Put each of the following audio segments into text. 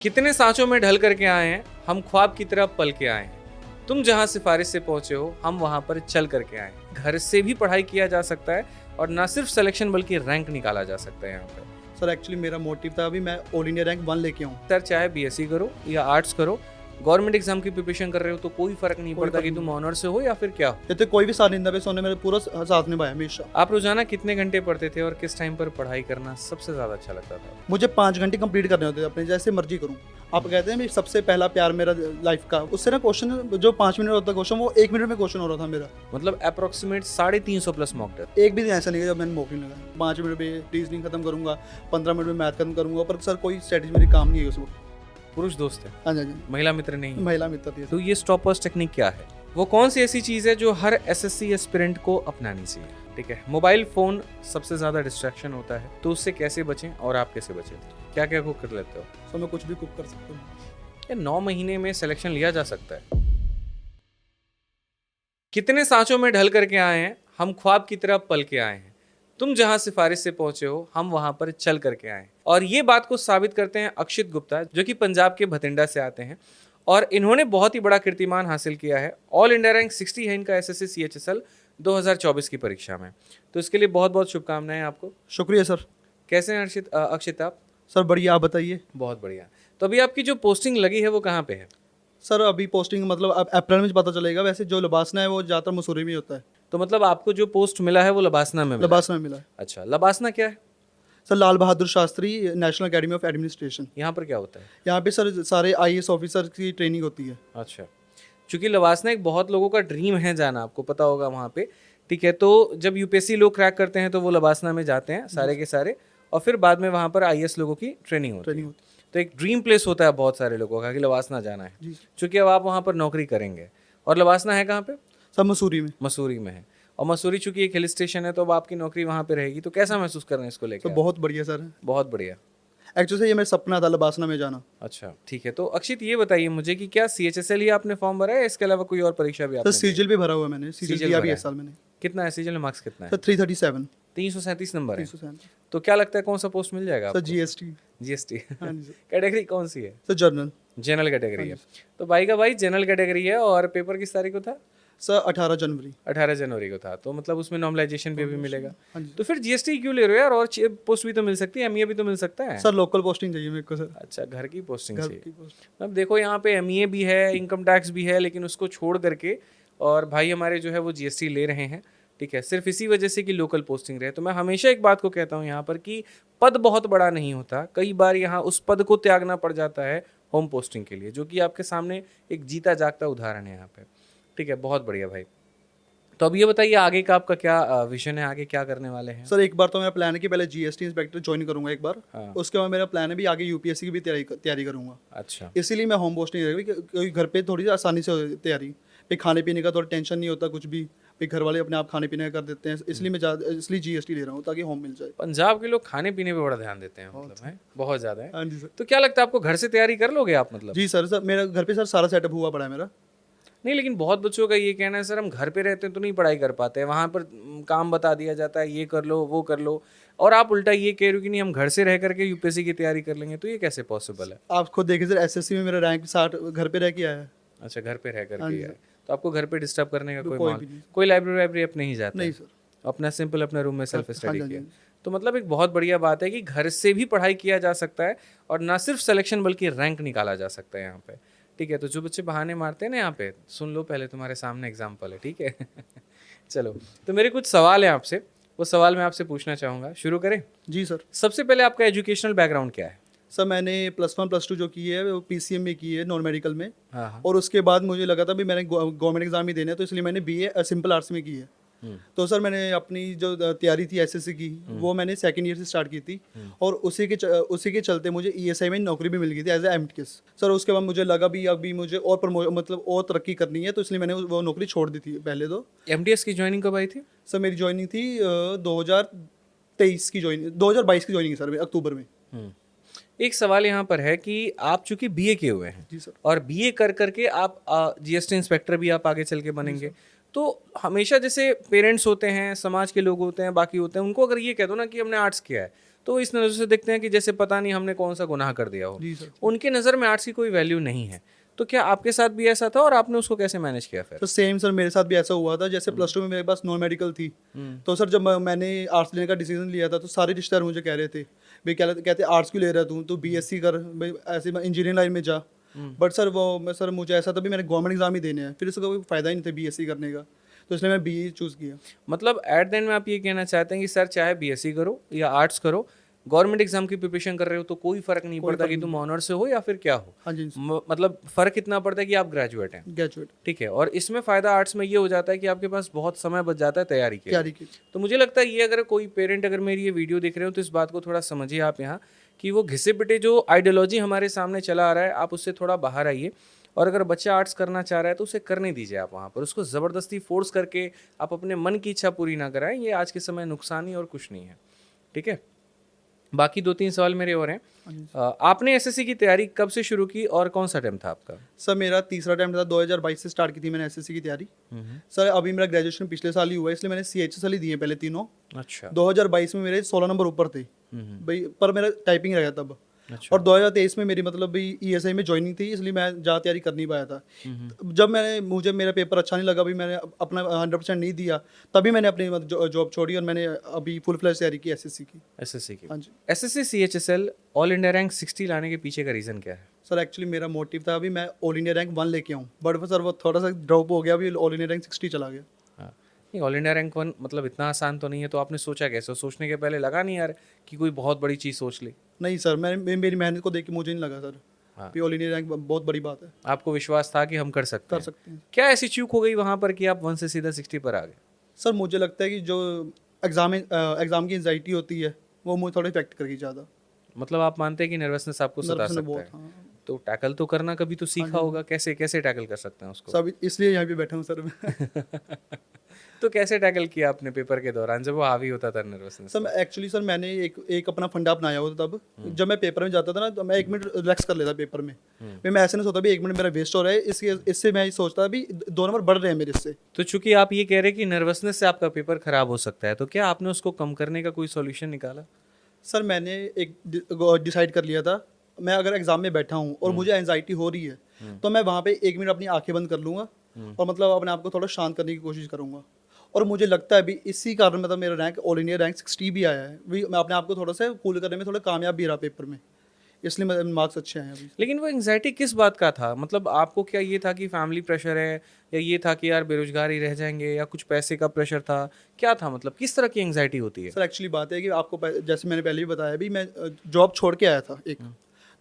कितने सांचों में ढल करके आए हैं, हम ख्वाब की तरह पल के आए हैं। तुम जहां सिफारिश से पहुंचे हो, हम वहां पर चल करके आए हैं। घर से भी पढ़ाई किया जा सकता है और ना सिर्फ सिलेक्शन बल्कि रैंक निकाला जा सकता है यहाँ पर। सर एक्चुअली मेरा मोटिव था अभी मैं ऑल इंडिया रैंक 1 लेके आऊँ। सर चाहे बीएससी करो या आर्ट्स करो, गवर्नमेंट एग्जाम की प्रिपरेशन कर रहे हो तो कोई फर्क नहीं पड़ता कि तुम ऑनर से हो या फिर क्या हो। जैसे कोई भी साथ निंदा पे सोने मेरे पूरा साथ निभाया हमेशा। आप रोजाना कितने घंटे पढ़ते थे और किस टाइम पर पढ़ाई करना सबसे ज्यादा अच्छा लगता था? मुझे 5 घंटे कंप्लीट करने होते थे अपने, जैसे मर्जी करूँ। आप कहते हैं भी सबसे पहला प्यार मेरा लाइफ का, उससे ना क्वेश्चन जो 5 मिनट होता क्वेश्चन वो 1 मिनट में क्वेश्चन हो रहा था मेरा। मतलब अप्रोक्सीमेट 350 प्लस मॉक टेस्ट। एक भी दिन ऐसा नहीं है जब मैंने मॉक नहीं लगाया। 5 मिनट में रीजनिंग खत्म करूंगा, 15 मिनट में मैथ खत्म करूंगा, पर सर कोई स्ट्रेटेजी मेरी काम नहीं है उसमें। पुरुष दोस्त है, हाँ जी, महिला मित्र नहीं है। महिला मित्र थी। तो ये स्टॉपर्स टेक्निक क्या है? वो कौन सी ऐसी चीज है जो हर एसएससी एस्पिरेंट को अपनानी चाहिए? ठीक है, मोबाइल फोन सबसे ज्यादा डिस्ट्रैक्शन होता है, तो उससे कैसे बचें और आप कैसे बचें? क्या क्या कुक कर लेते हो? सर मैं कुछ भी कुक कर सकता हूँ। ये 9 महीने में सिलेक्शन लिया जा सकता है। कितने सांचों में ढल करके आए हैं, हम ख्वाब की तरह पल के आए हैं। तुम जहां सिफारिश से पहुंचे हो, हम वहां पर चल करके आए। और ये बात को साबित करते हैं अक्षित गुप्ता, जो कि पंजाब के भटिंडा से आते हैं और इन्होंने बहुत ही बड़ा कीर्तिमान हासिल किया है। ऑल इंडिया रैंक 60 है इनका एसएससी सीएचएसएल 2024 की परीक्षा में। तो इसके लिए बहुत बहुत शुभकामनाएं आपको। शुक्रिया सर। कैसे हैं अक्षित आप? सर बढ़िया, आप बताइए। बहुत बढ़िया। तो अभी आपकी जो पोस्टिंग लगी है वो कहाँ पे है? सर अभी पोस्टिंग मतलब अब अप्रैल में पता चलेगा। वैसे जो लबासना है वो ज़्यादातर मसूरी में होता है। तो मतलब आपको जो पोस्ट मिला है वो लबासना में मिला है? लबासना में मिला है। अच्छा, लबासना क्या है? Sir Lal Bahadur Shastri national academy of administration. यहाँ पर क्या होता है? यहाँ पे सर सारे आईएएस ऑफिसर की ट्रेनिंग होती है। अच्छा, चूंकि लबासना एक बहुत लोगों का ड्रीम है जाना, आपको पता होगा वहाँ पे। ठीक है, तो जब यूपीएससी लोग क्रैक करते हैं तो वो लबासना में जाते हैं सारे के सारे, और फिर बाद में वहाँ पर आईएएस लोगों की ट्रेनिंग होती है। तो एक ड्रीम प्लेस होता है बहुत सारे लोगों का कि लबासना जाना है, चूंकि अब आप वहाँ पर नौकरी करेंगे। और लबासना है कहाँ पे? सब मसूरी में। मसूरी में है। और मसूरी चूंकि एक हिल स्टेशन है तो अब आपकी नौकरी वहाँ पे रहेगी। तो कैसा महसूस कर रहे हैं इसको लेकर? तो बहुत बढ़िया सर। बहुत बढ़िया। एक्चुअली ये मेरा सपना था लबासना में जाना। अच्छा ठीक है, तो अक्षित ये बताइए मुझे कि क्या सीएचएसएल ही आपने फॉर्म भरा है, इसके अलावा कोई और परीक्षा भी सर आपने? सीजीएल भी भरा हुआ है मैंने। सीजीएल दिया भी इस साल मैंने। कितना है सीजीएल में? मार्क्स कितना है? सर 337। 337 नंबर है। 337। तो क्या लगता है कौन सा पोस्ट मिल जाएगा सर आपको? जीएसटी। जीएसटी। हाँ जी सर। कैटेगरी कौन सी है? Sir journal. जनरल कैटेगरी है। तो भाई का भाई जनरल कैटेगरी है। और पेपर किस तारीख को था? सर 18 जनवरी। 18 जनवरी को था। तो मतलब उसमें नॉर्मलाइजेशन भी अभी मिलेगा। हाँ जी। तो फिर जीएसटी क्यों ले रहे हो यार? और पोस्ट भी तो मिल सकती है, एमईए भी तो मिल सकता है। सर लोकल पोस्टिंग चाहिए मेरे को सर। अच्छा, घर की पोस्टिंग घर चाहिए। की पोस्ट। अब देखो यहाँ पे एमईए भी है, इनकम टैक्स भी है, लेकिन उसको छोड़ करके और भाई हमारे जो है वो जीएसटी ले रहे हैं। ठीक है, सिर्फ इसी वजह से कि लोकल पोस्टिंग रहे। तो मैं हमेशा एक बात को कहता हूँ यहाँ पर कि पद बहुत बड़ा नहीं होता, कई बार यहाँ उस पद को त्यागना पड़ जाता है होम पोस्टिंग के लिए, जो कि आपके सामने एक जीता जागता उदाहरण है यहाँ पे। ठीक है, बहुत बढ़िया भाई। तो अब ये बताइए आगे का आपका क्या विजन है, आगे क्या करने वाले हैं? सर एक बार तो मेरा प्लान है कि पहले जीएसटी इंस्पेक्टर ज्वाइन करूंगा एक बार। हाँ। उसके बाद मेरा प्लान है भी आगे यूपीएससी की भी तैयारी करूंगा। अच्छा, इसीलिए मैं होम पोस्टिंग रही क्योंकि घर पे थोड़ी आसानी से तैयारी। फिर खाने पीने का थोड़ा टेंशन नहीं होता कुछ भी। फिर घर वाले अपने आप खाने पीने का कर देते हैं। इसलिए जीएसटी ले रहा हूँ ताकि होम मिल जाए। पंजाब के लोग खाने पीने पे बड़ा ध्यान देते हैं, मतलब है बहुत ज्यादा है। हाँ जी सर। तो क्या लगता है आपको घर से तैयारी कर लोगे आप? मतलब जी सर। सर मेरा घर पे सर सारा सेटअप हुआ पड़ा है मेरा। नहीं, लेकिन बहुत बच्चों का ये कहना है सर हम घर पे रहते हैं तो नहीं पढ़ाई कर पाते हैं, वहाँ पर काम बता दिया जाता है, ये कर लो वो कर लो, और आप उल्टा ये कह रहे हो कि नहीं हम घर से रह करके यूपीएससी की तैयारी कर लेंगे। तो ये कैसे पॉसिबल है? आप खुद देखिए सर एसएससी में मेरा रैंक 60 घर पे रह के आया है। अच्छा, घर पे रह करके है। तो आपको घर पे डिस्टर्ब करने का कोई भी नहीं। कोई लाइब्रेरी आप नहीं जाते? नहीं सर। अपना सिंपल अपने रूम में सेल्फ स्टडी हाँ जी, किया। तो मतलब एक बहुत बढ़िया बात है कि घर से भी पढ़ाई किया जा सकता है और ना सिर्फ सिलेक्शन बल्कि रैंक निकाला जा सकता है यहाँ पे। ठीक है, तो जो बच्चे बहाने मारते हैं ना यहाँ पे, सुन लो पहले, तुम्हारे सामने एग्जाम्पल है। ठीक है। चलो, तो मेरे कुछ सवाल हैं आपसे, वो सवाल मैं आपसे पूछना चाहूँगा। शुरू करें? जी सर। सबसे पहले आपका एजुकेशनल बैकग्राउंड क्या है? सर मैंने +1 +2 जो की है वो पीसीएम में की है, नॉन मेडिकल में। हाँ। और उसके बाद मुझे लगा था भी मैंने गवर्नमेंट एग्जाम ही देना है, तो इसलिए मैंने बीए सिंपल आर्ट्स में की है। तो सर मैंने अपनी जो तैयारी थी एसएससी की वो मैंने सेकंड ईयर से स्टार्ट की थी। और उसी के चलते मुझे ईएसआई में नौकरी भी मिल गई थी एज ए एमटीएस। सर उसके बाद मुझे लगा भी अभी मुझे और मतलब और तरक्की करनी है, तो इसलिए मैंने वो नौकरी छोड़ दी थी पहले तो। एमटीएस की ज्वाइनिंग कब आई थी? सर मेरी ज्वाइनिंग थी 2023 की ज्वाइनिंग, 2022 की ज्वाइनिंग सर अक्टूबर में। एक सवाल यहाँ पर है कि आप चूंकि बीए किए हुए हैं जी सर। और बीए कर करके आप जीएसटी इंस्पेक्टर भी आप आगे चल के बनेंगे, तो हमेशा जैसे पेरेंट्स होते हैं, समाज के लोग होते हैं, बाकी होते हैं, उनको अगर ये कह दो ना कि हमने आर्ट्स किया है तो वो इस नज़र से देखते हैं कि जैसे पता नहीं हमने कौन सा गुनाह कर दिया हो। जी सर। उनके नज़र में आर्ट्स की कोई वैल्यू नहीं है। तो क्या आपके साथ भी ऐसा था और आपने उसको कैसे मैनेज किया फिर? तो सेम सर मेरे साथ भी ऐसा हुआ था। जैसे प्लस टू में मेरे पास नॉन मेडिकल थी, तो सर जब मैंने आर्ट्स लेने का डिसीजन लिया था तो सारे रिश्तेदार मुझे कह रहे थे भाई, क्या कहते आर्ट्स क्यों ले रहा है तू बीएससी कर भाई, ऐसे इंजीनियरिंग लाइन में जा। बट सर सर मुझे ऐसा था भी मैंने गवर्नमेंट एग्जाम ही देने हैं, फिर उसका कोई फ़ायदा ही नहीं था बीएससी करने का, तो इसलिए मैं बीए चूज़ किया। मतलब एट द एंड में आप ये कहना चाहते हैं कि सर चाहे बीएससी करो या आर्ट्स करो, गवर्नमेंट एग्जाम की प्रिपरेशन कर रहे हो तो कोई फर्क नहीं पड़ता कि तुम ऑनर्स से हो या फिर क्या हो। हाँ जी मतलब फर्क इतना पड़ता है कि आप ग्रेजुएट हैं, ग्रेजुएट ठीक है। और इसमें फ़ायदा आर्ट्स में ये हो जाता है कि आपके पास बहुत समय बच जाता है तैयारी के लिए। तैयारी की। तो मुझे लगता है ये अगर कोई पेरेंट अगर मेरी ये वीडियो देख रहे हो तो इस बात को थोड़ा समझिए आप यहाँ, कि वो घिसे पिटे जो आइडियोलॉजी हमारे सामने चला आ रहा है आप उससे थोड़ा बाहर आइए। और अगर बच्चा आर्ट्स करना चाह रहा है तो उसे करने दीजिए आप वहाँ पर, उसको ज़बरदस्ती फोर्स करके आप अपने मन की इच्छा पूरी ना कराएं। ये आज के समय नुकसान ही और कुछ नहीं है, ठीक है। बाकी 2-3 सवाल मेरे और हैं। आपने एसएससी की तैयारी कब से शुरू की और कौन सा अटेम्प्ट था आपका? सर मेरा तीसरा अटेम्प्ट था, 2022 से स्टार्ट की थी मैंने एसएससी की तैयारी। सर अभी मेरा ग्रेजुएशन पिछले साल ही हुआ है, इसलिए मैंने सीएचएसएल ही दिए पहले तीनों। अच्छा। 2022 में मेरे 16 नंबर ऊपर थे भाई, पर मेरा टाइपिंग रह गया तब। अच्छा। और 2023 में मेरी मतलब भाई ईएसआई में ज्वाइनिंग थी, इसलिए मैं ज़्यादा तैयारी कर नहीं पाया था। जब मुझे मेरा पेपर अच्छा नहीं लगा, भाई मैंने अपना 100% नहीं दिया, तभी मैंने अपनी जॉब छोड़ी और मैंने अभी फुल फ्लैश तैयारी की एसएससी की। एसएससी की। हाँ जी। SSC CHSL all India rank 60 लाने के पीछे का रीज़न क्या है? सर एक्चुअली मेरा मोटिव था अभी मैं ऑल इंडिया रैंक 1 लेके आऊँ, बट सर वो थोड़ा सा ड्रॉप हो गया, अभी ऑल इंडिया रैंक 60 चला गया। हाँ, नहीं ऑल इंडिया रैंक 1 मतलब इतना आसान तो नहीं है, तो आपने सोचा कैसे? सोचने के पहले लगा नहीं यार कि कोई बहुत बड़ी चीज़ सोच ली? नहीं सर, मेरी मेहनत को देख के मुझे नहीं लगा सर हाँ। ऑल इंडिया रैंक बहुत बड़ी बात है। आपको विश्वास था कि हम कर सकते कर सकते हैं। क्या ऐसी चूक हो गई वहाँ पर कि आप 1 से सीधा 60 पर आ गए? सर मुझे लगता है कि जो एग्ज़ाम की एंजाइटी होती है वो मुझे थोड़ा इफेक्ट करेगी ज़्यादा। मतलब आप मानते हैं कि नर्वसनेस आपको सता नर्वसनेस सकता बहुत, है? हाँ। तो टैकल तो करना कभी तो सीखा होगा, कैसे कैसे टैकल कर सकते हैं उसको? सब इसलिए यहाँ पे बैठा हूँ सर मैं। तो कैसे टैकल किया आपने पेपर के दौरान जब वो हावी होता था नर्वसनेस? सर एक्चुअली सर मैंने एक अपना फंडा अपनाया हुआ था तब। जब मैं पेपर में जाता था ना तो मैं 1 मिनट रिलैक्स कर लेता पेपर में। मैं ऐसे नहीं सोचता भी 1 मिनट मेरा वेस्ट हो रहा है, इससे मैं ये सोचता भी 2 नंबर बढ़ रहे हैं मेरे इससे। तो चूंकि आप ये कह रहे हैं कि नर्वसनेस से आपका पेपर खराब हो सकता है, तो क्या आपने उसको कम करने का कोई सॉल्यूशन निकाला? सर मैंने एक डिसाइड कर लिया था, मैं अगर एग्जाम में बैठा हूँ और मुझे एंजाइटी हो रही है तो मैं वहाँ पे 1 मिनट अपनी आंखें बंद कर लूँगा और मतलब अपने आप को थोड़ा शांत करने की कोशिश करूँगा। और मुझे लगता है अभी इसी कारण मतलब मेरा रैंक ऑल इंडिया रैंक 60 भी आया है। भी मैं अपने आप को थोड़ा सा कूल करने में थोड़ा कामयाब भी रहा पेपर में, इसलिए मेरे मार्क्स अच्छे आए हैं अभी। लेकिन वो एंग्जाइटी किस बात का था? मतलब आपको क्या ये था कि फैमिली प्रेशर है, या ये था कि यार बेरोजगार ही रह जाएंगे, या कुछ पैसे का प्रेशर था? क्या था, मतलब किस तरह की एंग्जाइटी होती है? सर एक्चुअली बात है कि आपको जैसे मैंने पहले भी बताया भी मैं जॉब छोड़ के आया था एक,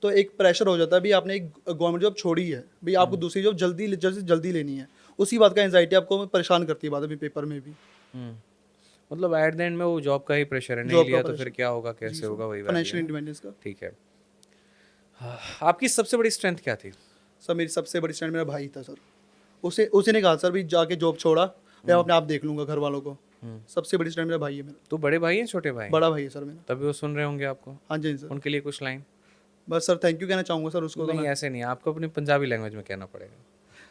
तो एक प्रेशर हो जाता है भी आपने एक गवर्नमेंट जॉब छोड़ी है, भी आपको दूसरी जॉब जल्दी लेनी है, उसी बात का एंजाइटी आपको परेशान करती है बाद में पेपर में भी। मतलब एट द एंड में वो जॉब का ही प्रेशर है, नहीं जॉब का लिया तो प्रेशर। फिर क्या होगा, कैसे होगा, वही बात है फाइनेंशियल ना? इंडिपेंडेंस का। ठीक है। आपकी सबसे बड़ी स्ट्रेंथ क्या थी? सर मेरी सबसे बड़ी स्ट्रेंथ मेरा भाई था सर। उसी ने कहा सर भी जाके जॉब छोड़ा, मैं अपने आप देख लूंगा घर वालों को। सबसे बड़ी स्ट्रेंथ मेरा भाई है मेरा। तो बड़े भाई हैं छोटे भाई हैं? बड़ा भाई है सर मेरा। तभी वो सुन रहे होंगे आपको। हाँ जी सर। उनके लिए कुछ लाइन? बस सर थैंक यू कहना चाहूँगा सर उसको। नहीं ऐसे नहीं, आपको अपनी पंजाबी लैंग्वेज में कहना पड़ेगा।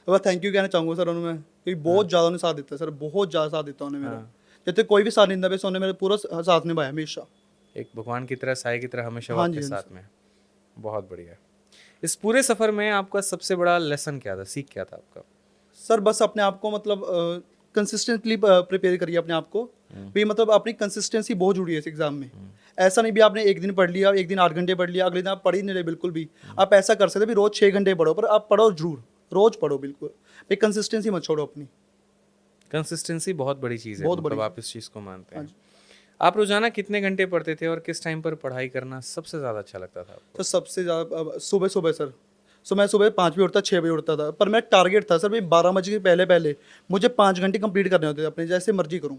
बस थैंक यू कहना चाहूँगा सर उन्होंने, क्योंकि बहुत ज़्यादा उन्हें साथ देता है सर, बहुत ज़्यादा साथ देता उन्हें मेरा। जैसे कोई भी साथ नहीं देता, उन्होंने मेरा पूरा साथ निभाया हमेशा। एक भगवान की तरह, साई की तरह हमेशा हाँ आपके जी, साथ में। बहुत बढ़िया। इस पूरे सफर में आपका सबसे बड़ा लेसन क्या था, सीख क्या था आपका? सर बस अपने आप को मतलब कंसिस्टेंटली प्रिपेयर करिए अपने आप को भी, मतलब अपनी कंसिस्टेंसी बहुत जुड़ी है इस एग्जाम में। ऐसा नहीं भी आपने एक दिन पढ़ लिया, एक दिन 8 घंटे पढ़ लिया, अगले दिन आप पढ़ ही नहीं रहे बिल्कुल भी। आप ऐसा कर सकते भी रोज 6 घंटे पढ़ो, पर आप पढ़ो जरूर, रोज पढ़ो बिल्कुल भाई, कंसिस्टेंसी मत छोड़ो अपनी। कंसिस्टेंसी बहुत बड़ी चीज़ है, बहुत मतलब बड़ी। आप इस चीज़ को मानते हैं। आप रोजाना कितने घंटे पढ़ते थे और किस टाइम पर पढ़ाई करना सबसे ज़्यादा अच्छा लगता था आपको? तो सबसे ज़्यादा सुबह सर। सो मैं सुबह 5 बजे उठता, 6 बजे उठता था, पर मेरा टारगेट था सर भाई 12 बजे के पहले मुझे 5 घंटे कंप्लीट करने होते थे अपने, जैसे मर्जी करूँ।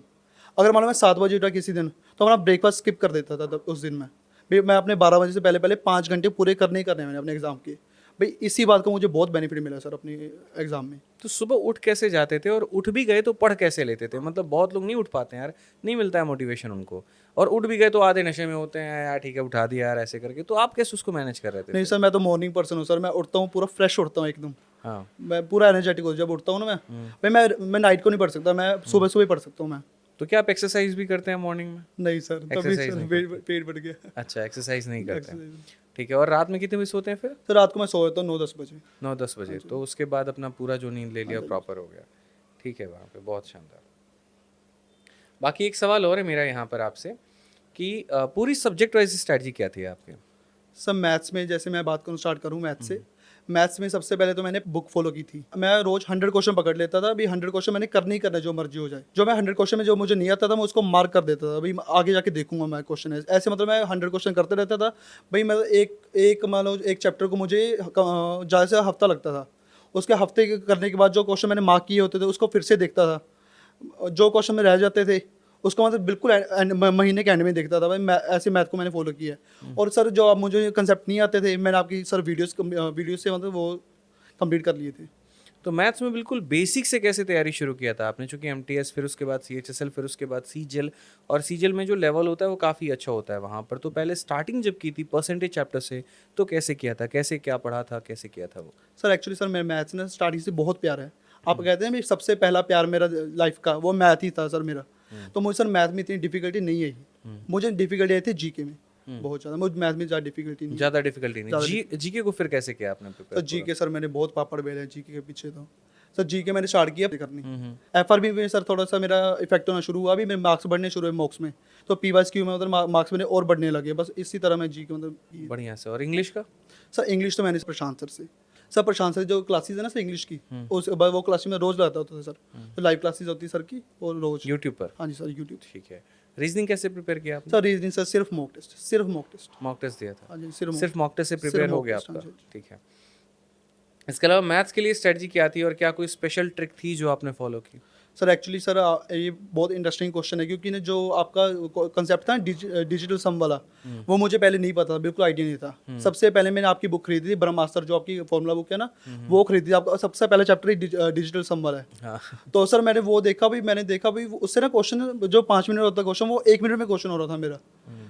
अगर मान लो मैं 7 बजे उठा किसी दिन तो अपना ब्रेकफास्ट स्किप कर देता था तब उस दिन में भाई, मैं अपने 12 बजे से पहले 5 घंटे पूरे करने ही करने मैंने अपने एग्जाम के भाई। इसी बात का मुझे बहुत बेनिफिट मिला सर अपने एग्जाम में। तो सुबह उठ कैसे जाते थे, और उठ भी गए तो पढ़ कैसे लेते थे? मतलब बहुत लोग नहीं उठ पाते हैं यार, नहीं मिलता है मोटिवेशन उनको, और उठ भी गए तो आधे नशे में होते हैं, यार ठीक है उठा दिया यार ऐसे करके। तो आप कैसे उसको मैनेज कर रहे थे? नहीं सर, मैं तो मॉर्निंग पर्सन हूँ सर। मैं उठता हूँ पूरा फ्रेश उठता हूँ एकदम। हाँ। मैं पूरा एनर्जेटिक हूँ जब उठता हूँ ना मैं भाई। मैं नाइट को नहीं पढ़ सकता, मैं सुबह सुबह पढ़ सकता हूँ मैं। तो क्या आप एक्सरसाइज भी करते हैं मॉर्निंग में? नहीं सर, तभी एक्सरसाइज सर नहीं पेट बढ़ गया। अच्छा, एक्सरसाइज नहीं करते हैं। एक्सरसाइज ठीक है, और रात में कितने बजे सोते हैं फिर? सर रात को मैं सो जाता हूँ 9-10 बजे। 9-10 बजे, तो उसके बाद अपना पूरा जो नींद ले लिया प्रॉपर हो गया। ठीक है, वहाँ पे बहुत शानदार। बाकी एक सवाल और है मेरा यहाँ पर आपसे कि पूरी सब्जेक्ट वाइज स्ट्रैटेजी क्या थी आपकी? सब मैथ्स में, जैसे मैं बात करूँ स्टार्ट करूँ मैथ्स से, मैथ्स में सबसे पहले तो मैंने बुक फॉलो की थी। मैं रोज 100 क्वेश्चन पकड़ लेता था। अभी 100 क्वेश्चन मैंने करना ही करना, जो मर्जी हो जाए। जो मैं 100 क्वेश्चन में जो मुझे नहीं आता था मैं उसको मार्क कर देता था, अभी आगे जाके देखूंगा मैं क्वेश्चन ऐसे। मतलब मैं 100 क्वेश्चन करते रहता था भाई। मैं एक मान लो एक चैप्टर को मुझे ज़्यादा से हफ्ता लगता था। उसके हफ्ते करने के बाद जो क्वेश्चन मैंने मार्क किए होते थे उसको फिर से देखता था। जो क्वेश्चन में रह जाते थे उसको मतलब बिल्कुल महीने के एंड में देखता था भाई। ऐसे मैथ को मैंने फॉलो किया है। और सर जो मुझे कंसेप्ट नहीं आते थे मैंने आपकी सर वीडियोस से मतलब वो कंप्लीट कर लिए थे। तो मैथ्स में बिल्कुल बेसिक से कैसे तैयारी शुरू किया था आपने? चूंकि एमटीएस, फिर उसके बाद सीएचएसएल, फिर उसके बाद सीजीएल, और सीजीएल में जो लेवल होता है वो काफ़ी अच्छा होता है वहाँ पर। तो पहले स्टार्टिंग जब की थी परसेंटेज चैप्टर से, तो कैसे किया था, कैसे क्या पढ़ा था, कैसे किया था वो? सर एक्चुअली सर मेरा मैथ्स ना स्टार्टिंग से बहुत प्यार है। आप कहते हैं सबसे पहला प्यार मेरा लाइफ का वो मैथ ही था सर मेरा। तो मुझे सर मैथ में इतनी डिफिकल्टी नहीं आई। मुझे डिफिकल्टी आई थी जीके में बहुत ज़्यादा। मुझे मैथ में ज़्यादा डिफिकल्टी नहीं। ज़्यादा डिफिकल्टी नहीं। जीके को फिर कैसे किया आपने सर प्रिपेयर? जीके सर मैंने बहुत पापड़ बेले हैं जीके के पीछे। तो सर जीके मैंने स्टार्ट किया करनी। एफआरबी में सर थोड़ा सा मेरा इफेक्ट होना शुरू हुआ। अभी मेरे मार्क्स बढ़ने शुरू हुए मॉक्स में, तो पीवाईक्यू में मतलब मार्क्स मेरे और बढ़ने लगे। बस इसी तरह मैं जीके मतलब बढ़िया से। और इंग्लिश का? सर इंग्लिश तो मैंने प्रशांत सर से। सर प्रशांत सर जो क्लासेस है ना सर इंग्लिश की, उस वो क्लासेस में रोज लगाता होता था सर। तो लाइव क्लासेस होती है सर की, और रोज यूट्यूब पर? हाँ जी सर यूट्यूब। ठीक है। रीजनिंग कैसे प्रिपेयर किया आपने? सर रीजनिंग सर सिर्फ मॉक टेस्ट। मॉक टेस्ट दिया था? हाँ जी सिर्फ मॉक टेस्ट से प्रिपेयर सिर्फ हो mock गया test, हाँ आपका? जी। ठीक है। इसके अलावा मैथ्स के लिए स्ट्रेटजी क्या थी, और क्या कोई स्पेशल ट्रिक थी जो आपने फॉलो की? सर एक्चुअली सर ये बहुत इंटरेस्टिंग क्वेश्चन है, क्योंकि ना जो आपका कंसेप्ट था डिजिटल सम वाला, वो मुझे पहले नहीं पता था, बिल्कुल आइडिया नहीं था। सबसे पहले मैंने आपकी बुक खरीदी थी ब्रह्मास्त्र, जो आपकी फॉर्मूला बुक है ना, वो खरीदी थी। आपका सबसे पहला चैप्टर डिजिटल सम वाला है। हाँ। तो सर मैंने वो देखा भाई, मैंने देखा भाई उससे ना क्वेश्चन जो 5 मिनट होता है क्वेश्चन, वो 1 मिनट में क्वेश्चन हो रहा था मेरा।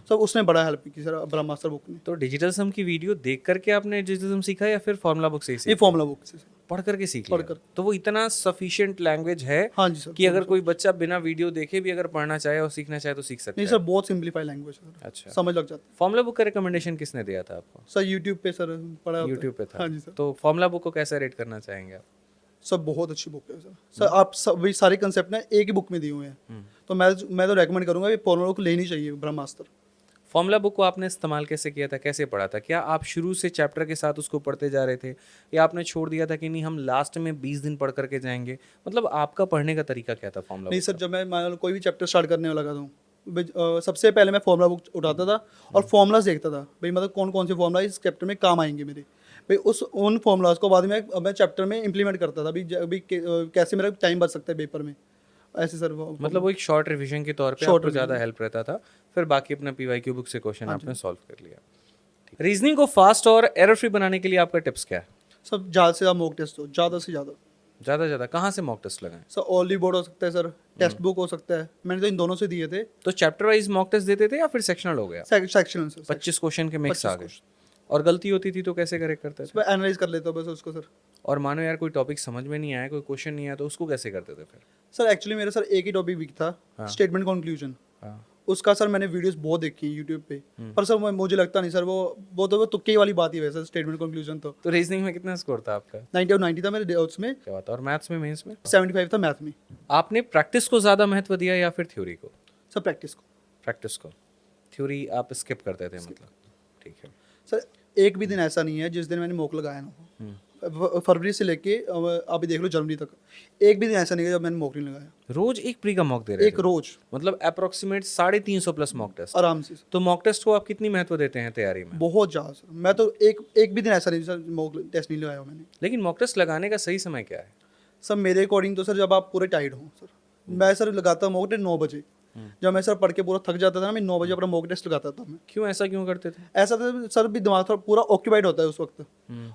सर उसने बड़ा हेल्प की सर ब्रह्मास्त्र बुक ने। तो डिजिटल सम की वीडियो देख करके आपने डिजिटल सम सीखा, या फिर फॉर्मूला बुक से ही ये सीखा? फॉर्मूला बुक से पढ़ करके सीख लिया? तो वो इतना सफिशिएंट लैंग्वेज है हाँ जी सर कि अगर कोई बच्चा बिना वीडियो देखे भी अगर पढ़ना चाहे और सीखना चाहे तो सीख सकता नहीं है? सर बहुत सिंपलीफाई लैंग्वेज है। अच्छा। समझ लग जाता है। फॉर्मूला बुक का रिकमेंडेशन किसने दिया था आपको? सर यूट्यूब पे सर पढ़ा होता है। यूट्यूब पे था? हाँ जी सर। तो फॉर्मूला बुक को कैसे रेट करना चाहेंगे आप? सर बहुत अच्छी बुक है सर। आप सब सारे कंसेप्ट ना एक ही बुक में दिए हुए हैं। तो मैं तो रेकमेंड करूंगा कि फॉर्मूला बुक लेनी चाहिए ब्रह्मास्त्र। फॉर्मूला बुक को आपने इस्तेमाल कैसे किया था, कैसे पढ़ा था? क्या आप शुरू से चैप्टर के साथ उसको पढ़ते जा रहे थे, या आपने छोड़ दिया था कि नहीं हम लास्ट में 20 दिन पढ़ करके जाएंगे? मतलब आपका पढ़ने का तरीका क्या था फॉर्मूला नहीं बुक सर, जब मैं मान लो कोई भी चैप्टर स्टार्ट करने लगा था, सबसे पहले मैं फॉर्मूला बुक उठाता था और फॉर्मूलाज देखता था भाई, मतलब कौन कौन से फॉर्मूला इस चैप्टर में काम आएंगे मेरे भाई। उन फॉर्मूलाज को बाद में मैं चैप्टर में इंप्लीमेंट करता था अभी कैसे मेरा टाइम बच सकता है पेपर में, ऐसे सर। मतलब वो एक शॉर्ट रिवीजन के तौर पे आपको ज़्यादा हेल्प रहता था, फिर बाकी अपना पीवाईक्यू बुक से क्वेश्चन आपने सॉल्व कर लिया। रीजनिंग को फास्ट और एरर फ्री बनाने के लिए आपका टिप्स क्या है? सब ज़्यादा से ज़्यादा मॉक टेस्ट हो, ज़्यादा से ज़्यादा। कहाँ से मॉक टेस्ट लगाएं? सर ऑनली बोर्ड हो सकता है सर, टेक्स्ट बुक हो सकता है। मैंने तो इन दोनों से दिए थे। तो चैप्टर वाइज मॉक टेस्ट देते थे या फिर सेक्शनल हो गया? सेक्शन सर, 25 क्वेश्चन के मिक्स 25 आ गए। और गलती होती थी तो कैसे करेक्ट करते थे? एनालाइज कर लेता हूँ बस उसको सर। और मानो यार कोई टॉपिक समझ में नहीं आया, कोई क्वेश्चन नहीं आया, तो उसको कैसे करते थे फिर? सर एक्चुअली मेरा सर एक ही टॉपिक वीक था, स्टेटमेंट कंक्लूजन। उसका सर मैंने वीडियोस बहुत देखी हैं यूट्यूब पे, पर सर मुझे लगता नहीं सर वो तुक्के वाली बात ही वैसे स्टेटमेंट कंक्लूजन। तो रीजनिंग में कितना स्कोर था आपका? 90 और 90 था मेरे उसमें। क्या बात है। और मैथ्स में, मेंस में? 75 था मैथ में। आपने प्रैक्टिस को ज़्यादा महत्व दिया या फिर थ्योरी को? सर प्रैक्टिस को। प्रैक्टिस को। थ्योरी आप स्किप करते थे मतलब? ठीक है सर एक भी दिन ऐसा नहीं है जिस दिन मैंने मॉक लगाया ना हो, फरवरी से लेके अभी देख लो जनवरी तक, एक भी दिन ऐसा नहीं है जब मैंने मॉक नहीं लगाया। रोज एक प्री का मॉक दे रहे एक थे? रोज मतलब अप्रोक्सीमेट 350 प्लस मॉक टेस्ट आराम से। तो मॉक टेस्ट को आप कितनी महत्व देते हैं तैयारी में? बहुत ज़्यादा सर। मैं तो एक भी दिन ऐसा नहीं सर मॉक टेस्ट नहीं लगाया मैंने। लेकिन मॉक टेस्ट लगाने का सही समय क्या है? सर मेरे अकॉर्डिंग तो सर जब आप पूरे टाइट हो सर। मैं सर लगाता मॉक टेस्ट 9 बजे। जब मैं सर पढ़ के पूरा थक जाता था ना, मैं 9 बजे अपना मॉक टेस्ट लगाता था मैं। क्यों ऐसा क्यों करते थे? ऐसा था सर भी दिमाग थोड़ा पूरा ऑक्यूपाइड होता है उस वक्त।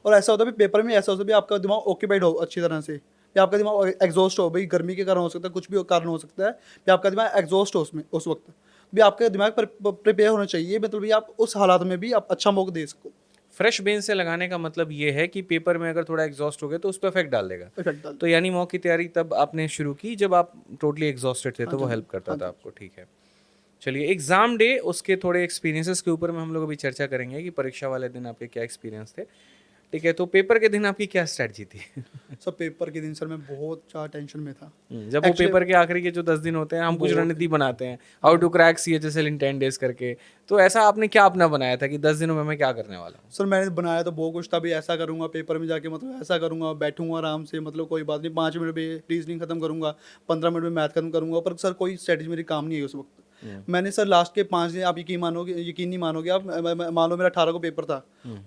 और ऐसा होता है पेपर में, ऐसा होता है भी आपका दिमाग ऑक्यूपाइड हो अच्छी तरह से, या आपका दिमाग एग्जॉस्ट हो, भाई गर्मी के कारण हो सकता है, कुछ भी कारण हो सकता है, भी आपका दिमाग एग्जॉस्ट हो उसमें उस वक्त भी आपका दिमाग पर प्रिपेयर होना चाहिए, मतलब भी आप उस हालात में भी आप अच्छा मॉक दे सको। फ्रेश बेन से लगाने का मतलब ये है कि पेपर में अगर थोड़ा एग्जॉस्ट हो गया तो उस पर इफेक्ट डाल देगा। इफेक्ट डाल तो यानी मॉक की तैयारी तब आपने शुरू की जब आप टोटली एग्जॉस्टेड थे, तो वो हेल्प करता था आपको। ठीक है, चलिए एग्जाम डे, उसके थोड़े एक्सपीरियंसेस के ऊपर में हम लोग अभी चर्चा करेंगे कि परीक्षा वाले दिन आपके क्या एक्सपीरियंस थे। ठीक है, तो पेपर के दिन आपकी क्या स्ट्रेटजी थी? सर पेपर के दिन सर मैं बहुत ज़्यादा टेंशन में था। जब वो पेपर के आखिरी के जो 10 दिन होते हैं, हम कुछ रणनीति बनाते हैं, how to crack CHSL in 10 days करके, तो ऐसा आपने क्या अपना बनाया था कि 10 दिनों में मैं क्या करने वाला हूँ? सर मैंने बनाया तो बहुत कुछ था, भी ऐसा करूंगा पेपर में जाके, मतलब ऐसा करूंगा, बैठूंगा आराम से, मतलब कोई बात नहीं, 5 मिनट में रीजनिंग खत्म करूंगा, 15 मिनट में मैथ खत्म करूंगा, पर सर कोई स्ट्रेटजी मेरी काम नहीं है उस वक्त। मैंने सर लास्ट के 5 दिन, आप यकीन नहीं मानोगे आप, मान लो मेरा 18 को पेपर था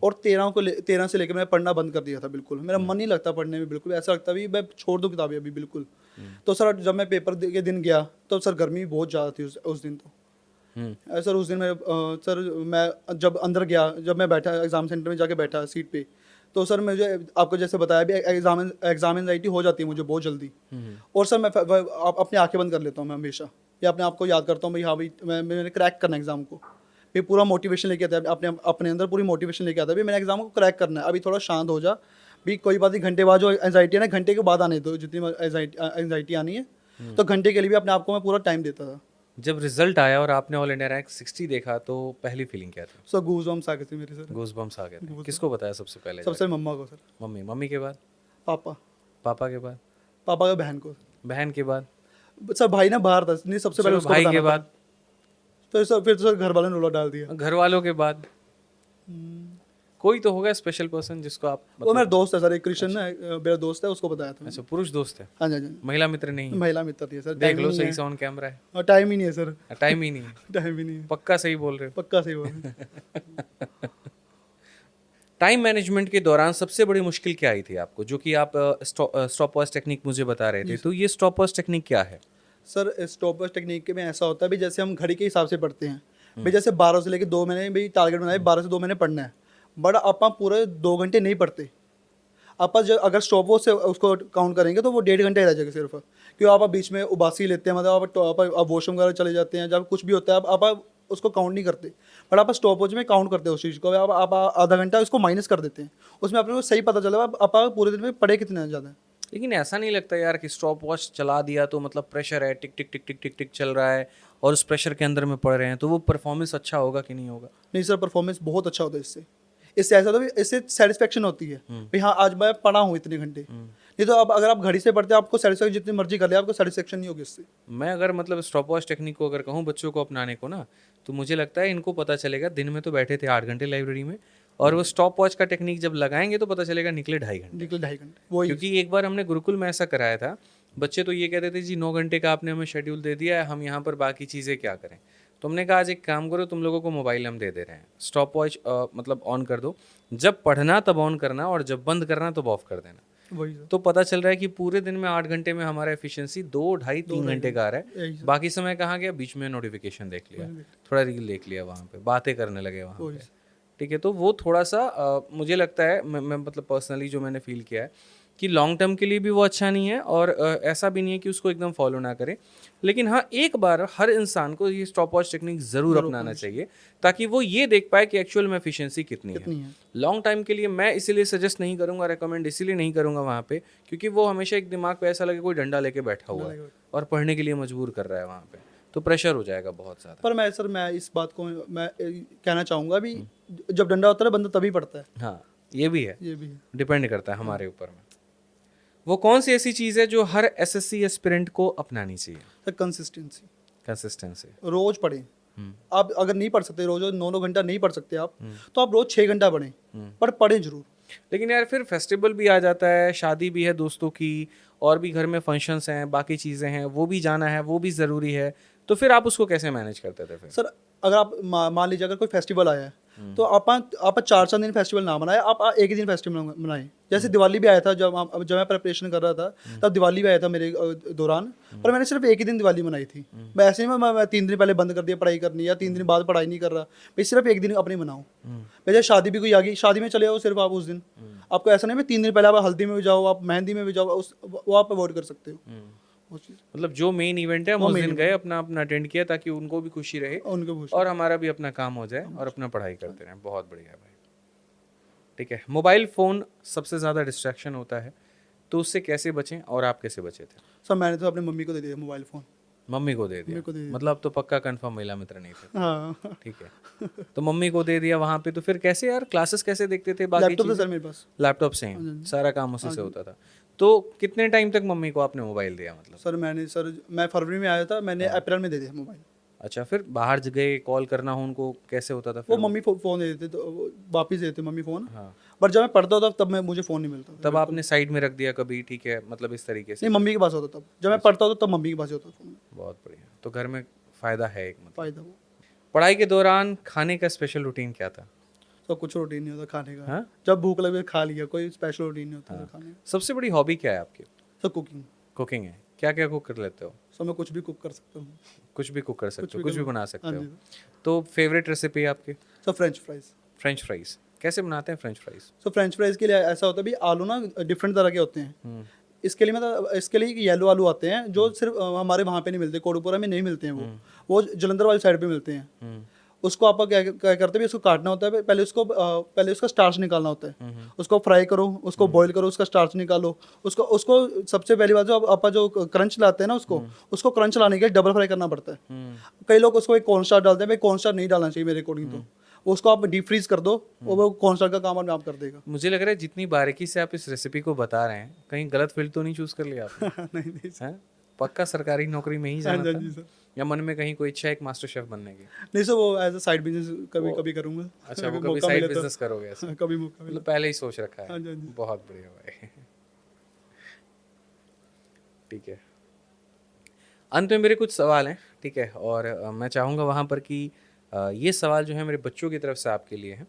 और 13 से लेकर मैं पढ़ना बंद कर दिया था। बिल्कुल मेरा मन नहीं लगता पढ़ने में, बिल्कुल ऐसा लगता भी मैं छोड़ दूँ किताबें अभी बिल्कुल। तो सर जब मैं पेपर के दिन गया तो सर गर्मी बहुत ज़्यादा थी उस दिन। तो सर उस दिन मैं जब अंदर गया, जब मैं बैठा एग्ज़ाम सेंटर में जाके बैठा सीट पे, तो सर मुझे आपको जैसे बताया भी एग्ज़ाम एंजाइटी हो जाती है मुझे बहुत जल्दी। और सर मैं अपनी आंखें बंद कर लेता हूँ मैं हमेशा, या अपने आप को याद करता हूँ भाई हाँ भाई मैंने क्रैक करना है एग्ज़ाम को। मैं पूरा मोटिवेशन लेके आता है, अपने अंदर पूरी मोटिवेशन लेके आता है, भाई मैंने एग्ज़ाम को क्रैक करना है, अभी थोड़ा शांत हो जा भी, कोई बात नहीं, घंटे बाद जो एंजाइटी है ना, घंटे के बाद आने दो, जितनी एंजाइटी आनी है, तो घंटे के लिए भी अपने आप को मैं पूरा टाइम देता था। जब रिजल्ट आया और आपने ऑल इंडिया रैंक 60 देखा, तो पहली फीलिंग क्या थी? सर गूज़बम्प्स आ गए थे मेरे सर। गूज़बम्प्स आ गए थे। किसको बताया सबसे पहले? सबसे मम्मा को सर। मम्मी। मम्मी के बाद? पापा। पापा के बाद? पापा का बहन को। बहन के बाद? सर भाई ना बाहर था, नहीं सबसे पहले उसको भाई के बताना बाद? था। फिर तो सर घर वालों ने रोला डाल दिया। घर वालों के बाद? कोई तो होगा स्पेशल पर्सन जिसको आप वो मेरा दोस्त है सर, एक कृष्ण है मेरा दोस्त है, उसको बताया था। अच्छा, पुरुष दोस्त है? हाँ जी, हाँ जी। महिला मित्र नहीं है? महिला मित्र थी सर। देख लो सही से ऑन कैमरा है। और टाइम ही नहीं है सर। टाइम ही नहीं है? टाइम ही नहीं है। पक्का सही बोल रहे हो? पक्का सही बोल रहे हैं। टाइम मैनेजमेंट के दौरान सबसे बड़ी मुश्किल क्या आई थी आपको, जो कि आप स्टॉप वॉच टेक्निक मुझे बता रहे थे, तो ये स्टॉप वॉच टेक्निक क्या है? सर स्टॉप वॉच टेक्निक के में ऐसा होता है भी, जैसे हम घड़ी के हिसाब से पढ़ते हैं भाई, जैसे 12 से लेकर 2 महीने भाई टारगेट बनाए, 12 से 2 महीने पढ़ना है, बट आप पूरे 2 घंटे नहीं पढ़ते। आप अगर स्टॉप वॉच से उसको काउंट करेंगे तो वो 1.5 घंटे रह जाएगा सिर्फ, क्यों आप बीच में उबासी लेते हैं, मतलब आप वॉशरूम वगैरह चले जाते हैं, जब कुछ भी होता है आप उसको काउंट नहीं करते, बट आप स्टॉप वॉच में काउंट करते हो उस चीज़ को। आप आधा घंटा उसको माइनस कर देते हैं, उसमें अपने को सही पता चला आप पूरे दिन में पढ़े कितने ज़्यादा। लेकिन ऐसा नहीं लगता यार कि स्टॉप वॉच चला दिया तो मतलब प्रेशर है, टिक टिक टिक टिक टिक टिक चल रहा है और उस प्रेशर के अंदर में पढ़ रहे हैं, तो वो परफॉर्मेंस अच्छा होगा कि नहीं होगा? नहीं सर, परफॉर्मेंस बहुत अच्छा होता है इससे ऐसा होता है, इससे सेटिस्फेक्शन होती है भाई हाँ आज मैं पढ़ा हूँ इतने घंटे। नहीं तो अब अगर आप घड़ी से पढ़ते हैं, आपको सेटिस्फेक्शन जितनी मर्जी कर ले, आपको सेटिस्फेक्शन नहीं होगी इससे। मैं अगर मतलब स्टॉप वॉच टेक्निक को अगर कहूँ बच्चों को अपनाने को ना, तो मुझे लगता है इनको पता चलेगा, दिन में तो बैठे थे 8 घंटे लाइब्रेरी में, और वो स्टॉप वॉच का टेक्निक जब लगाएंगे तो पता चलेगा निकले 2.5 घंटे। निकले 2.5 घंटे वही। क्योंकि एक बार हमने गुरुकुल में ऐसा कराया था, बच्चे तो ये कहते थे जी 9 घंटे का आपने हमें शेड्यूल दे दिया है, हम यहाँ पर बाकी चीज़ें क्या करें। तो हमने कहा आज एक काम करो, तुम लोगों को मोबाइल हम दे दे रहे हैं, स्टॉप वॉच मतलब ऑन कर दो, जब पढ़ना तब ऑन करना और जब बंद करना तब ऑफ कर देना। वही तो पता चल रहा है कि पूरे दिन में 8 घंटे में हमारा एफिशिएंसी 2, ढाई 3 घंटे का आ रहा है। बाकी समय कहाँ गया? बीच में नोटिफिकेशन देख लिया, थोड़ा रील देख लिया, वहाँ पे बातें करने लगे वहाँ पे। ठीक है, तो वो थोड़ा सा मुझे लगता है, मैं मतलब पर्सनली जो मैंने फील किया है कि लॉन्ग टर्म के लिए भी वो अच्छा नहीं है, और ऐसा भी नहीं है कि उसको एकदम फॉलो ना करें। लेकिन हाँ, एक बार हर इंसान को ये स्टॉप वॉच टेक्निक ज़रूर अपनाना चाहिए, ताकि वो ये देख पाए कि एक्चुअल में एफिशिएंसी कितनी है। लॉन्ग टाइम के लिए मैं इसीलिए सजेस्ट नहीं करूँगा, रेकमेंड इसीलिए नहीं करूँगा वहाँ पे, क्योंकि वो हमेशा एक दिमाग पे ऐसा लगे कोई डंडा लेके बैठा हुआ है और पढ़ने के लिए मजबूर कर रहा है वहाँ पे, तो प्रेशर हो जाएगा बहुत ज़्यादा। पर मैं इस बात को मैं कहना चाहूँगा भी, जब डंडा होता है बंदा तभी पढ़ता है। हाँ, ये भी है, ये भी है, डिपेंड करता है हमारे ऊपर में। वो कौन सी ऐसी चीज़ है जो हर एसएससी एस्पिरेंट को अपनानी चाहिए? Sir consistency. रोज पढ़ें। आप अगर नहीं पढ़ सकते रोज 9 घंटा नहीं पढ़ सकते आप, तो आप रोज 6 घंटा पढ़ें, पर पढ़ें जरूर। लेकिन यार फिर फेस्टिवल भी आ जाता है, शादी भी है दोस्तों की, और भी घर में फंक्शंस हैं, बाकी चीज़ें हैं, वो भी जाना है, वो भी ज़रूरी है, तो फिर आप उसको कैसे मैनेज करते थे फिर? सर अगर आप मान लीजिए अगर कोई फेस्टिवल आया है, तो आप 4 दिन फेस्टिवल ना मनाए, आप एक ही दिन फेस्टिवल मनाएं। जैसे दिवाली भी आया था, जब मैं प्रिपरेशन कर रहा था, तब दिवाली भी आया था मेरे दौरान, पर मैंने सिर्फ एक ही दिन दिवाली मनाई थी। मैं ऐसे नहीं मैं 3 दिन पहले बंद कर दिया पढ़ाई करनी, या 3 दिन बाद पढ़ाई नहीं कर रहा, मैं सिर्फ एक दिन अपनी मनाऊँ। वैसे शादी भी कोई आ गई, शादी में चले जाओ सिर्फ आप उस दिन, आपको ऐसा नहीं 3 दिन पहले आप हल्दी में भी जाओ, आप मेहंदी में भी जाओ, वो आप अवॉइड कर सकते हो। मतलब जो मेन इवेंट है हम उस दिन गए, अपना अटेंड किया, ताकि उनको भी खुशी रहे और हमारा भी अपना काम हो जाए और अपना पढ़ाई करते रहें। बहुत बढ़िया भाई। ठीक है, मोबाइल फ़ोन सबसे ज़्यादा डिस्ट्रैक्शन होता है, तो उससे कैसे बचें और आप कैसे बचे थे? सर मैंने तो अपनी मम्मी को दे दिया मोबाइल फ़ोन। मम्मी को दे दिया, मम्मी को दे दिया। मतलब अब तो पक्का कंफर्म महिला मित्र नहीं थे। हाँ। ठीक है, तो मम्मी को दे दिया वहाँ पे, तो फिर कैसे यार क्लासेस कैसे देखते थे, बाकी लैपटॉप था चीज़ें? सर मेरे पास। लैपटॉप से हाँ ही जी। सारा काम उसी से होता था। तो कितने टाइम तक मम्मी को आपने मोबाइल दिया मतलब? सर मैं फरवरी में आया था, मैंने हाँ। अप्रैल में दे दिया मोबाइल। अच्छा, फिर बाहर गए कॉल करना हो उनको, कैसे होता था वो फिर? मम्मी फ़ोन दे देते, तो वो वापस देते मम्मी फ़ोन। हाँ, बट जब मैं पढ़ता था तब मैं मुझे फ़ोन नहीं मिलता था, तब बिल्कुल। आपने साइड में रख दिया कभी, ठीक है, मतलब इस तरीके से? नहीं, मम्मी के पास होता तब। जब मैं पढ़ता था तब मम्मी के पास ही होता फ़ोन। बहुत बढ़िया, तो घर में फ़ायदा है एक मतलब। फ़ायदा वो। पढ़ाई के दौरान खाने का स्पेशल रूटीन क्या था? तो कुछ रूटीन नहीं होता खाने का। हाँ? जब भूख लगे खा लिया, कोई स्पेशल रूटीन नहीं होता था खाने का। सबसे बड़ी हॉबी क्या है आपकी? Sir cooking. कुकिंग है, क्या क्या कुक कर लेते हो? सर मैं कुछ भी कुक कर सकता हूँ। कुछ भी कुक कर सकते हो, कुछ भी बना सकते हाँ हो। जी। तो फेवरेट रेसिपी आपकी? Sir French fries. French fries कैसे बनाते हैं फ्रेंच फ्राइज? सो फ्रेंच फ्राइज़ के लिए ऐसा होता है भी आलू ना डिफरेंट तरह के होते हैं। हम्म, इसके लिए येलो आलू आते हैं जो सिर्फ हमारे वहाँ पे नहीं मिलते, कोडूपुरा में नहीं मिलते हैं वो जलंधर वाली साइड पे मिलते हैं। हम्म, उसको आप क्या क्या करते हैं, इसको काटना होता है, पहले उसका स्टार्च निकालना होता है। उसको फ्राई करो, उसको बॉईल करो, उसका स्टार्च निकालो। उसको उसको सबसे पहली बात जो आप जो क्रंच लाते हैं ना, उसको क्रंच लाने के लिए डबल फ्राई करना पड़ता है। कई लोग उसको एक कॉर्न स्टार्च डालते हैं, भाई कॉर्न स्टार्च नहीं डालना चाहिए मेरे अकॉर्डिंग। तो उसको आप डीप फ्रीज कर दो और वो कॉर्न स्टार्च का काम आप कर देगा। मुझे लग रहा है जितनी बारीकी से आप इस रेसिपी को बता रहे हैं, कहीं गलत फील्ड तो नहीं चूज कर लिया आपने? नहीं नहीं सर। हैं? पक्का सरकारी नौकरी में ही हाँ जाना जी, था, हाँ जी सर। या मन में कहीं कोई इच्छा है एक मास्टर शेफ बनने की? नहीं सर, वो एज अ साइड बिजनेस कभी कभी करूँगा। अच्छा, वो कभी मौका साइड मिले तो। बिजनेस करोगे ऐसे? हाँ, कभी मौका मिले। मतलब पहले ही सोच रखा है। हाँ जी, हाँ जी। बहुत बढ़िया भाई। ठीक है, अंत में मेरे कुछ सवाल हैं, ठीक है, और मैं चाहूँगा वहाँ पर कि ये सवाल जो है मेरे बच्चों की तरफ से आपके लिए हैं।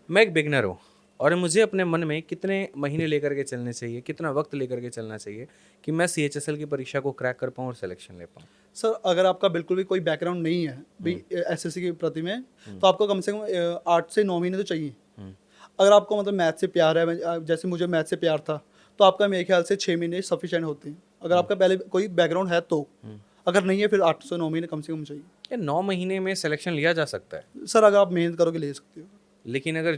मैं एक बिगनर हूँ और मुझे अपने मन में कितने महीने लेकर के चलने चाहिए, कितना वक्त लेकर के चलना चाहिए कि मैं CHSL की परीक्षा को क्रैक कर पाऊँ और सिलेक्शन ले पाऊँ? सर अगर आपका बिल्कुल भी कोई बैकग्राउंड नहीं है भाई एसएससी के प्रति में, तो आपको कम से कम 8 से 9 महीने तो चाहिए। अगर आपको मतलब मैथ से प्यार है, जैसे मुझे मैथ से प्यार था, तो आपका मेरे ख्याल से 6 महीने सफिशिएंट होते हैं। अगर आपका पहले कोई बैकग्राउंड है तो। अगर नहीं है फिर 8 से 9 महीने कम से कम चाहिए। या 9 महीने में सिलेक्शन लिया जा सकता है? सर अगर आप मेहनत करोगे ले सकते हो। लेकिन अगर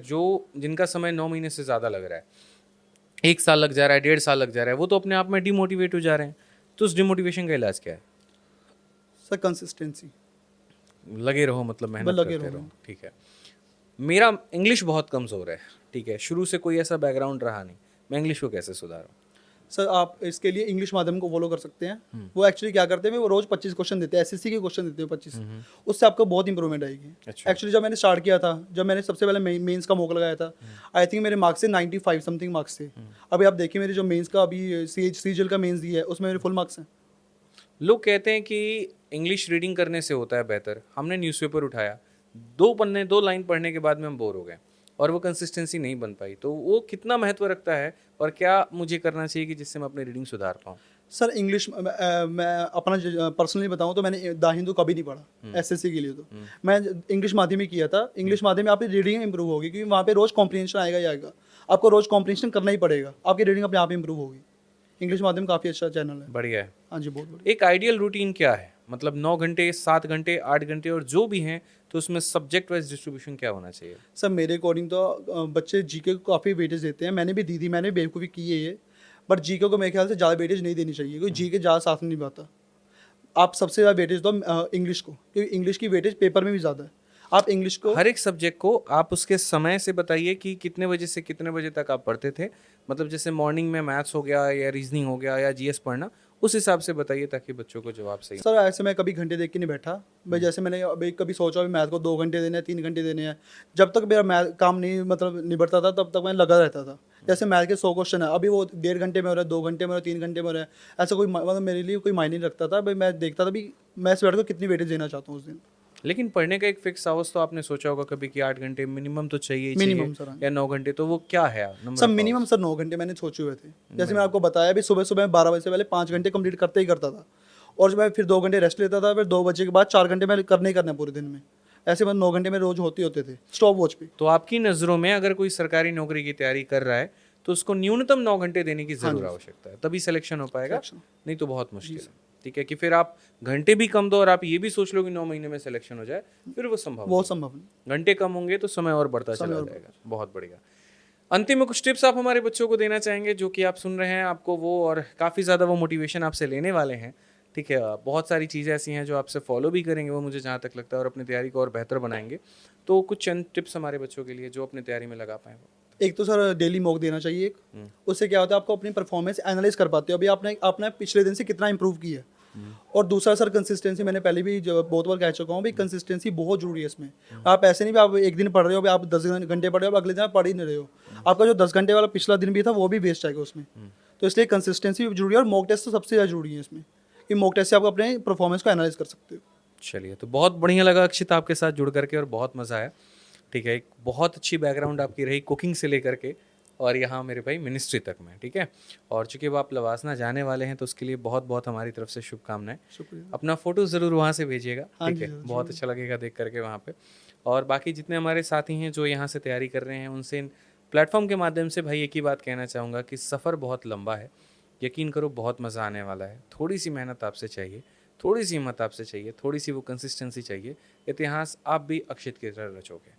जिनका समय 9 महीने से ज़्यादा लग रहा है, 1 साल लग जा रहा है, 1.5 साल लग जा रहा है, वो तो अपने आप में डिमोटिवेट हो जा रहे हैं। तो उस डिमोटिवेशन का इलाज क्या है? Sir consistency. लगे रहो, मतलब मेहनत लगे करते रहो। रहो। ठीक है, मेरा इंग्लिश बहुत कमज़ोर है, ठीक है, शुरू से कोई ऐसा बैकग्राउंड रहा नहीं, मैं इंग्लिश को कैसे सुधारूँ? सर आप इसके लिए इंग्लिश माध्यम को फॉलो कर सकते हैं। वो एक्चुअली क्या करते हैं, वो रोज 25 क्वेश्चन देते हैं, एसएससी के क्वेश्चन देते हैं 25। उससे आपको बहुत इंप्रूवमेंट आएगी। अच्छा। एक्चुअली जब मैंने स्टार्ट किया था, जब मैंने सबसे पहले मेंस का मौका लगाया था, आई थिंक मेरे मार्क्स से 95 समथिंग मार्क्स थे। अभी आप देखिए मेरे जो मेंस का अभी सीजीएल का मेंस दिया है, उसमें मेरे फुल मार्क्स हैं। लोग कहते हैं कि इंग्लिश रीडिंग करने से होता है बेहतर। हमने न्यूज़पेपर उठाया, 2 पन्ने 2 लाइन पढ़ने के बाद में हम बोर हो गए और वो कंसिस्टेंसी नहीं बन पाई। तो वो कितना महत्व रखता है और क्या मुझे करना चाहिए कि जिससे मैं अपनी रीडिंग सुधार पाऊँ? सर इंग्लिश मैं अपना पर्सनली बताऊं तो मैंने द हिंदू कभी नहीं पढ़ा एसएससी के लिए। तो मैं इंग्लिश माध्यम ही किया था। इंग्लिश माध्यम में आपकी रीडिंग इंप्रूव होगी, क्योंकि वहाँ पे रोज कॉम्प्रिहेंशन आएगा ही आएगा। आपको रोज कॉम्प्रिहेंशन करना ही पड़ेगा, आपकी रीडिंग अपने आप इंप्रूव होगी। इंग्लिश माध्यम काफ़ी अच्छा चैनल है। बढ़िया है। हाँ जी, बहुत बढ़िया। एक आइडियल रूटीन क्या है? मतलब 9 घंटे, 7 घंटे, 8 घंटे और जो भी हैं, तो उसमें सब्जेक्ट वाइज डिस्ट्रीब्यूशन क्या होना चाहिए? सर मेरे अकॉर्डिंग तो बच्चे जीके को काफ़ी वेटेज देते हैं। मैंने भी दी थी, मैंने बेवकूफ़ी की है ये। बट जीके को मेरे ख्याल से ज़्यादा वेटेज नहीं देनी चाहिए, क्योंकि जीके ज़्यादा साथ नहीं निभाता। आप सबसे ज़्यादा वेटेज दो इंग्लिश को, क्योंकि इंग्लिश की वेटेज पेपर में भी ज़्यादा है। आप इंग्लिश को हर एक सब्जेक्ट को आप उसके समय से बताइए कि कितने बजे से कितने बजे तक आप पढ़ते थे। मतलब जैसे मॉर्निंग में मैथ्स हो गया या रीजनिंग हो गया या जीएस पढ़ना, उस हिसाब से बताइए ताकि बच्चों को जवाब सही। सर ऐसे मैं कभी घंटे देख के नहीं बैठा भाई। जैसे मैंने अभी कभी सोचा भी मैथ को 2 घंटे देने हैं, 3 घंटे देने हैं। जब तक मेरा मैथ काम नहीं मतलब निबटता था, तब तक मैं लगा रहता था। जैसे मैथ के 100 क्वेश्चन है, अभी वो 1.5 घंटे में हो रहा है, 2 घंटे में हो रहा है, 3 घंटे में हो रहा है। ऐसा कोई मतलब मेरे लिए कोई मायने नहीं रखता था भाई। मैं देखता था भी मैं इस बैठ को कितनी वेटेज देना चाहता हूँ उस दिन। लेकिन पढ़ने का एक फिक्स आवर्स तो आपने सोचा होगा कभी कि 8 घंटे मिनिमम तो चाहिए ही मिनिमम चाहिए, सर। या 9 घंटे, तो वो क्या है number sir of minimum sir 9 घंटे मैंने सोचे हुए थे। जैसे मैं आपको बताया भी, सुबह सुबह 12 बजे से पहले 5 घंटे कंप्लीट करते ही करता था, और मैं फिर 2 घंटे रेस्ट लेता था, फिर 2 बजे के बाद 4 घंटे मैं करने ही करना पूरे दिन में। ऐसे मतलब 9 घंटे में रोज होते थे स्टॉप वॉच पे। तो आपकी नज़रों में अगर कोई सरकारी नौकरी की तैयारी कर रहा है तो उसको न्यूनतम 9 घंटे देने की जरूर आवश्यकता है, तभी सिलेक्शन हो पाएगा, नहीं तो बहुत मुश्किल है। ठीक है, कि फिर आप घंटे भी कम दो और आप ये भी सोच लो कि 9 महीने में सिलेक्शन हो जाए, फिर वो संभव नहीं। संभव नहीं। घंटे कम होंगे तो समय और बढ़ता चला जाएगा। बहुत बढ़िया। अंतिम में कुछ टिप्स आप हमारे बच्चों को देना चाहेंगे जो कि आप सुन रहे हैं, आपको वो और काफ़ी ज़्यादा वो मोटिवेशन आपसे लेने वाले हैं, ठीक है। बहुत सारी चीज़ें ऐसी हैं जो आपसे फॉलो भी करेंगे वो, मुझे जहाँ तक लगता है, और अपनी तैयारी को और बेहतर बनाएंगे। तो कुछ चंद टिप्स हमारे बच्चों के लिए जो अपनी तैयारी में लगा पाएँ वो। एक तो सर डेली मॉक देना चाहिए एक। उससे क्या होता है, आपको अपनी परफॉर्मेंस एनालाइज कर पाते हो अभी आपने आपने पिछले दिन से कितना इंप्रूव किया है। और दूसरा सर कंसिस्टेंसी, मैंने पहले भी जो बहुत बार कह चुका हूँ भाई, कंसिस्टेंसी बहुत जरूरी है इसमें। आप ऐसे नहीं भी आप एक दिन पढ़ रहे हो, अभी आप 10 घंटे पढ़ रहे हो, अब अगले दिन आप पढ़ ही नहीं रहे हो, आपका जो 10 घंटे वाला पिछला दिन भी था वो भी वेस्ट जाएगा उसमें। तो इसलिए कंसिस्टेंसी भी जरूरी है, और मॉक टेस्ट तो सबसे ज़्यादा जरूरी है इसमें, कि मॉक टेस्ट से आप अपने परफॉर्मेंस को एनालाइज कर सकते हो। चलिए, तो बहुत बढ़िया लगा अक्षित आपके साथ जुड़ करके और बहुत मज़ा आया, ठीक है। एक बहुत अच्छी बैकग्राउंड आपकी रही कुकिंग से लेकर के और यहाँ मेरे भाई मिनिस्ट्री तक में, ठीक है। और चूंकि अब आप लवासना जाने वाले हैं तो उसके लिए बहुत बहुत हमारी तरफ से शुभकामनाएं। शुक्रिया। अपना फ़ोटो ज़रूर वहाँ से भेजिएगा, हाँ ठीक जी है, सर, बहुत अच्छा लगेगा देख करके वहाँ पे। और बाकी जितने हमारे साथी हैं जो यहाँ से तैयारी कर रहे हैं, उनसे इन प्लेटफॉर्म के माध्यम से भाई एक ही बात कहना चाहूँगा कि सफ़र बहुत लंबा है, यकीन करो बहुत मज़ा आने वाला है। थोड़ी सी मेहनत आपसे चाहिए, थोड़ी सी हिम्मत आपसे चाहिए, थोड़ी सी वो कंसिस्टेंसी चाहिए, इतिहास आप भी अक्षित की तरह रचोगे,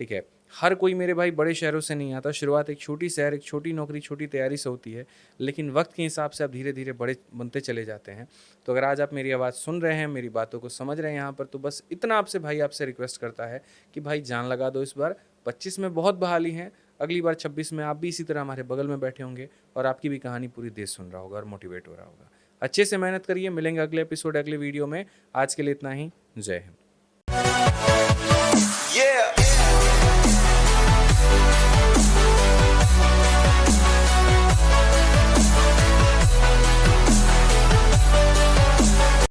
ठीक है। हर कोई मेरे भाई बड़े शहरों से नहीं आता, शुरुआत एक छोटी शहर, एक छोटी नौकरी, छोटी तैयारी से होती है, लेकिन वक्त के हिसाब से आप धीरे धीरे बड़े बनते चले जाते हैं। तो अगर आज आप मेरी आवाज़ सुन रहे हैं, मेरी बातों को समझ रहे हैं यहाँ पर, तो बस इतना आपसे भाई आपसे रिक्वेस्ट करता है कि भाई जान लगा दो इस बार। 25 में बहुत बहाली हैं, अगली बार 26 में आप भी इसी तरह हमारे बगल में बैठे होंगे और आपकी भी कहानी पूरी देश सुन रहा होगा और मोटिवेट हो रहा होगा। अच्छे से मेहनत करिए, मिलेंगे अगले एपिसोड, अगले वीडियो में। आज के लिए इतना ही, जय हिंद।